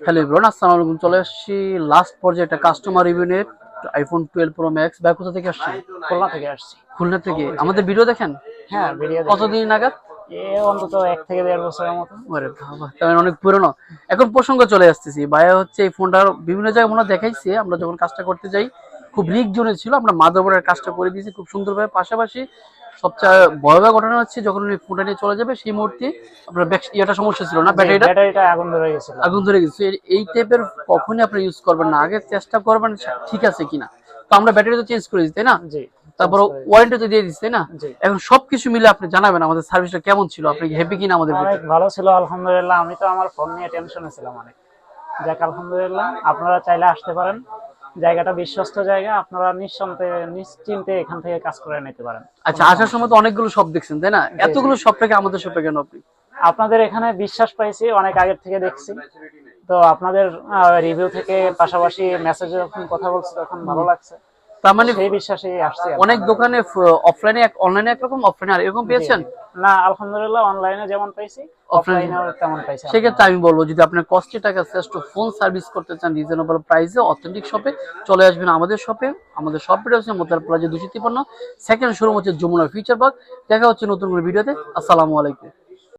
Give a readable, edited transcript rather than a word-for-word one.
Hello everyone, আসসালামু আলাইকুম। চলে আসছি লাস্ট পর্যায়ে একটা কাস্টমার রিভিউ নিয়ে। IPhone 12 pro max. ভাই কোথা থেকে আসছেন? খুলনা থেকে আসছি। খুলনা থেকে। জি আমাদের ভাই। ভিডিও দেখেন হ্যাঁ, ভিডিও দেখি। কতদিন নাগাদ? অন্তত 1 থেকে 1.5 বছরের মতো। আরে বাবা, তার মানে অনেক পুরনো। এখন প্রসঙ্গ চলে আসতেছি, ভাইয়া হচ্ছে এই ফোনটা বিভিন্ন জায়গায় মনে হয় দেখাইছে। আমরা যখন কাজটা করতে যাই খুব লিক জোনে ছিল, আমরা মাদারবোর্ডের কাজটা করে দিয়েছি খুব সুন্দরভাবে। পাশাপাশি সবচেয়ে ভয়াবহ ঘটনা হচ্ছে যখন উনি ফোনটা নিয়ে চলে যাবে সেই মুহূর্তে আপনার ইয়েটা সমস্যা ছিল না, জি, ব্যাটারিটা ব্যাটারিটা আগুন ধরে গেছিল। আগুন ধরে গেছে। এই টাইপের কখনই আপনি ইউজ করবেন না, আগে চেষ্টা করবেন ঠিক আছে কিনা। তো আমরা ব্যাটারি তো চেঞ্জ করে দিই, তাই না? জি, চেঞ্জ তারপর করে দিয়েছি। ওয়ারেন্টি তো দিয়ে দিচ্ছি, তাই না? জি, এখন সবকিছু মিলে আপনি জানাবেন আমাদের সার্ভিসটা কেমন ছিল, আপনি হ্যাপি কিনা আমাদের অনেক ভিতরে। ভালো ছিল আলহামদুলিল্লাহ। আমি তো আমার ফোন নিয়ে টেনশনে ছিলাম অনেক। যাক আলহামদুলিল্লাহ, আপনারা চাইলে আসতে পারেন। জায়গাটা বিশ্বস্ত জায়গা, আপনারা নিশ্চিন্তে এখান থেকে কাজ করে নিতে পারেন। আচ্ছা, কোনো আসার সমস্যা সময় তো নেই। অনেকগুলো শপ দেখছেন, তাই না? জি জি, এতগুলো শপ থেকে আমাদের শপে কেন আপনি? আপনাদের এখানে বিশ্বাস পাইছি, অনেক আগের থেকে দেখছি। তো আপনাদের রিভিউ থেকে পাশাপাশি মেসেজে যখন কথা বলছি তখন ভালো লাগছে। তার মানে সেই বিশ্বাসেই আসছি অনেক আলহামদুলিল্লাহ। দোকানে অফলাইনে অনলাইনে একরকম, অফলাইনে আর এরকম জি পেয়েছেন? জি, না আলহামদুলিল্লাহ, অনলাইনে যেমন পাইছি অফলাইনে। অফলাইনেও তেমন পাইছি সেক্ষেত্রে আমি আলহামদুলিল্লাহ। বলবো, যদি আপনার কস্টলি টাকা শ্রেষ্ঠ ফোন সার্ভিস করতে চান রিজনেবল প্রাইসে অথেন্টিক শপে, চলে আসবেন আমাদের শপে। আমাদের শপটা হচ্ছে মোতার প্লাজা 253, সেকেন্ড শোরুম হচ্ছে যমুনা ফিউচার পার্ক। দেখা হচ্ছে নতুন কোনো ভিডিওতে। আসসালামু আলাইকুম।